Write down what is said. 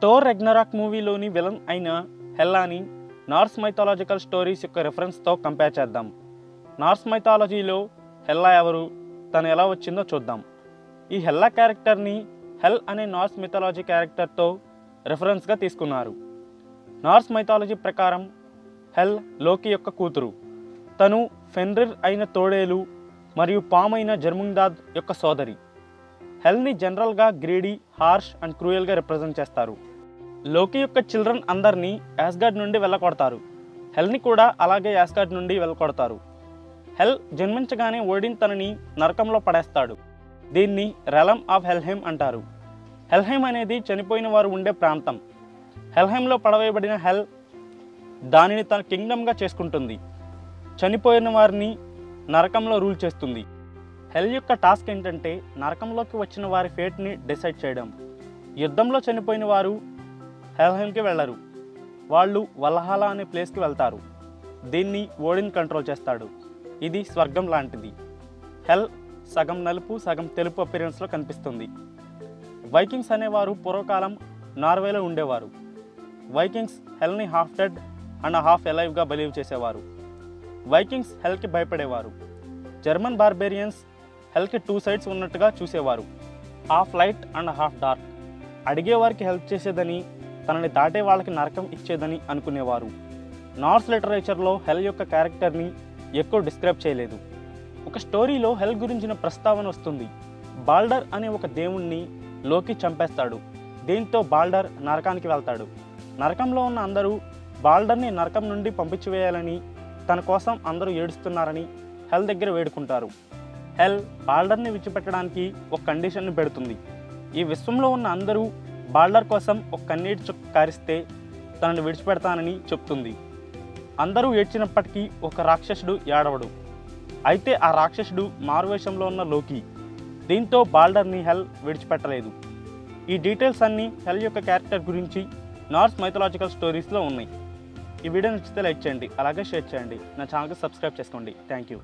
Thor Ragnarok మూవీలోని villain అయిన హెల్లాని Norse mythological stories యొక్క రెఫరెన్స్తో compare చేద్దాం. నార్స్ మైథాలజీలో హెల్లా ఎవరు, తను ఎలా వచ్చిందో చూద్దాం. ఈ హెల్లా క్యారెక్టర్ని హెల్ అనే నార్స్ మైథాలజీ క్యారెక్టర్తో రెఫరెన్స్గా తీసుకున్నారు. నార్స్ మైథాలజీ ప్రకారం హెల్ లోకి యొక్క కూతురు. తను ఫెన్రిర్ అయిన తోడేలు మరియు పామ్ అయిన జర్ముంగ్దాద్ యొక్క సోదరి. హెల్ని జనరల్గా గ్రీడీ, హార్ష్ అండ్ క్రూయల్గా రిప్రజెంట్ చేస్తారు. లోకి యొక్క చిల్డ్రన్ అందరినీ యాస్గార్డ్ నుండి వెళ్ళకొడతారు. హెల్ని కూడా అలాగే యాస్గార్డ్ నుండి వెళ్ళకొడతారు. హెల్ జన్మించగానే ఓడిన్ తనని నరకంలో పడేస్తాడు. దీన్ని రెలమ్ ఆఫ్ హెల్హెమ్ అంటారు. హెల్హెమ్ అనేది చనిపోయిన వారు ఉండే ప్రాంతం. హెల్హెమ్లో పడవేయబడిన హెల్ దానిని తన కింగ్డమ్గా చేసుకుంటుంది. చనిపోయిన వారిని నరకంలో రూల్ చేస్తుంది. హెల్ యొక్క టాస్క్ ఏంటంటే నరకంలోకి వచ్చిన వారి ఫేట్ని డిసైడ్ చేయడం. యుద్ధంలో చనిపోయిన వారు హెల్హెమ్కి వెళ్ళరు. వాళ్ళు వల్హల్లా అనే ప్లేస్కి వెళ్తారు. దీన్ని ఓడిన్ కంట్రోల్ చేస్తాడు. ఇది స్వర్గం లాంటిది. హెల్ సగం నలుపు సగం తెలుపు అపిరెన్స్లో కనిపిస్తుంది. వైకింగ్స్ అనేవారు పూర్వకాలం నార్వేలో ఉండేవారు. వైకింగ్స్ హెల్ని హాఫ్ డెడ్ అండ్ హాఫ్ ఎలైవ్గా బిలీవ్ చేసేవారు. వైకింగ్స్ హెల్కి భయపడేవారు. జర్మన్ బార్బేరియన్స్ హెల్కి 2 సైడ్స్ ఉన్నట్టుగా చూసేవారు. Half light and half dark. అడిగేవారికి హెల్ప్ చేసేదని, తనని దాటే వాళ్ళకి నరకం ఇచ్చేదని అనుకునేవారు. నార్స్ లిటరేచర్లో హెల్ యొక్క క్యారెక్టర్ని ఎక్కువ డిస్క్రైబ్ చేయలేదు. ఒక స్టోరీలో హెల్ గురించిన ప్రస్తావన వస్తుంది. బాల్డర్ అనే ఒక దేవుణ్ణి లోకి చంపేస్తాడు. దీంతో బాల్డర్ నరకానికి వెళ్తాడు. నరకంలో ఉన్న అందరూ బాల్డర్ని నరకం నుండి పంపించివేయాలని, తన కోసం అందరూ ఏడుస్తున్నారని హెల్ దగ్గర వేడుకుంటారు. హెల్ బాల్డర్ని విడిచిపెట్టడానికి ఒక కండిషన్ని పెడుతుంది. ఈ విశ్వంలో ఉన్న అందరూ బాల్డర్ కోసం ఒక కన్నీటి చుక్క కారిస్తే తనని విడిచిపెడతానని చెప్తుంది. అందరూ ఏడ్చినప్పటికీ ఒక రాక్షసుడు ఏడవడు. అయితే ఆ రాక్షసుడు మారువేషంలో ఉన్న లోకి. దీంతో బాల్డర్ని హెల్ విడిచిపెట్టలేదు. ఈ డీటెయిల్స్ అన్నీ హెల్ యొక్క క్యారెక్టర్ గురించి నార్స్ మైథలాజికల్ స్టోరీస్లో ఉన్నాయి. ఈ వీడియో నచ్చితే లైక్ చేయండి, అలాగే షేర్ చేయండి. నా ఛానల్కి సబ్స్క్రైబ్ చేసుకోండి. Thank you.